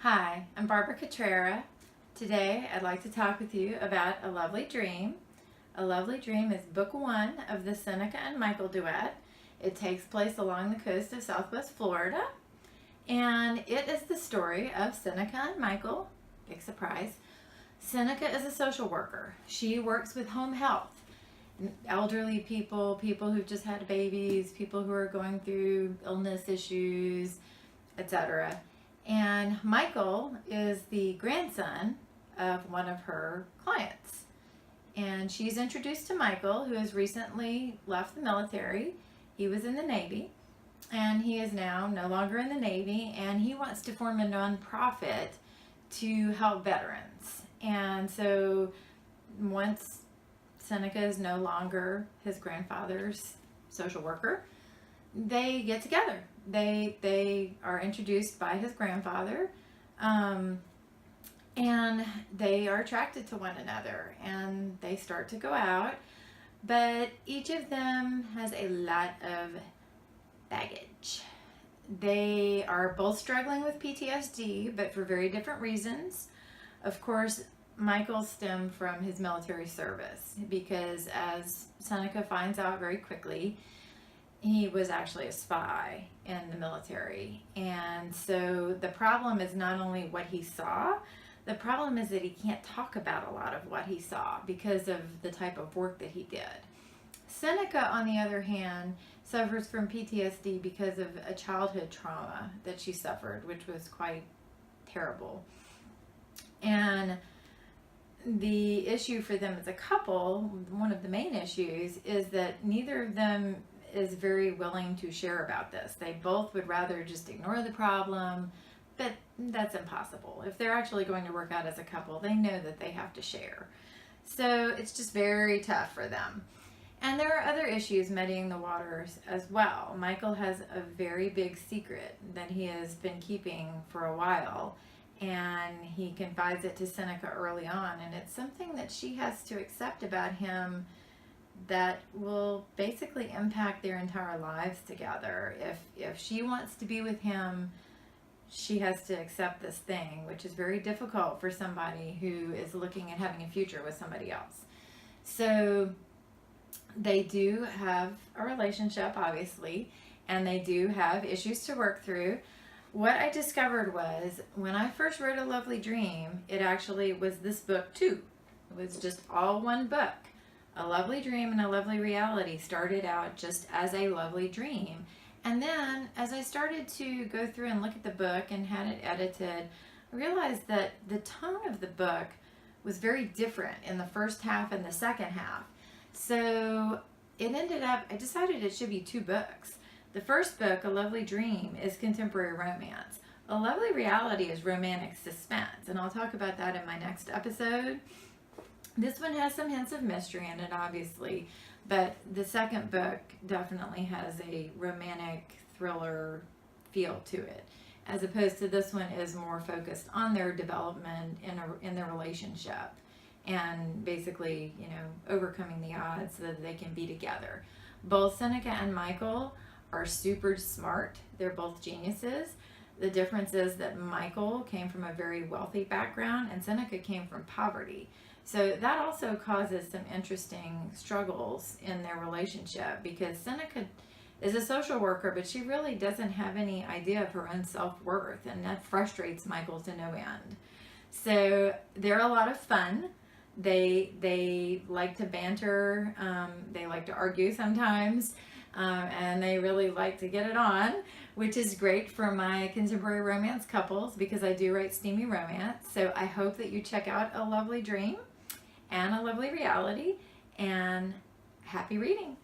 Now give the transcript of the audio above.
Hi, I'm Barbara Cutrera. Today I'd like to talk with you about A Lovely Dream. A Lovely Dream is book one of the Seneca and Michael Duet. It takes place along the coast of Southwest Florida, and it is the story of Seneca and Michael. Big surprise. Seneca is a social worker. She works with home health. Elderly people, people who've just had babies, people who are going through illness issues, etc. And Michael is the grandson of one of her clients. And she's introduced to Michael, who has recently left the military. He was in the Navy, and he is now no longer in the Navy, and he wants to form a nonprofit to help veterans. And so once Seneca is no longer his grandfather's social worker, they get together. They are introduced by his grandfather, and they are attracted to one another, and they start to go out, but each of them has a lot of baggage. They are both struggling with PTSD, but for very different reasons. Of course, Michael stemmed from his military service, because as Seneca finds out very quickly, he was actually a spy in the military. And so the problem is not only what he saw, the problem is that he can't talk about a lot of what he saw because of the type of work that he did. Seneca, on the other hand, suffers from PTSD because of a childhood trauma that she suffered, which was quite terrible. And the issue for them as a couple, one of the main issues, is that neither of them is very willing to share about this. They both would rather just ignore the problem, but that's impossible. If they're actually going to work out as a couple, they know that they have to share. So it's just very tough for them. And there are other issues muddying the waters as well. Michael has a very big secret that he has been keeping for a while, and he confides it to Seneca early on, and it's something that she has to accept about him that will basically impact their entire lives together. If she wants to be with him, she has to accept this thing, which is very difficult for somebody who is looking at having a future with somebody else. So they do have a relationship, obviously, and they do have issues to work through. What I discovered was, when I first wrote A Lovely Dream, it actually was this book too. It was just all one book. A Lovely Dream and A Lovely Reality started out just as a lovely dream. And then as I started to go through and look at the book and had it edited, I realized that the tone of the book was very different in the first half and the second half. So it ended up, I decided it should be two books. The first book, A Lovely Dream, is contemporary romance. A Lovely Reality is romantic suspense, and I'll talk about that in my next episode. This one has some hints of mystery in it, obviously, but the second book definitely has a romantic thriller feel to it, as opposed to this one is more focused on their development in their relationship and basically, overcoming the odds so that they can be together. Both Seneca and Michael are super smart. They're both geniuses. The difference is that Michael came from a very wealthy background and Seneca came from poverty. So that also causes some interesting struggles in their relationship, because Seneca is a social worker, but she really doesn't have any idea of her own self-worth, and that frustrates Michael to no end. So they're a lot of fun. They like to banter, they like to argue sometimes, and they really like to get it on, which is great for my contemporary romance couples, because I do write steamy romance. So I hope that you check out A Lovely Dream and A Lovely Reality, and happy reading.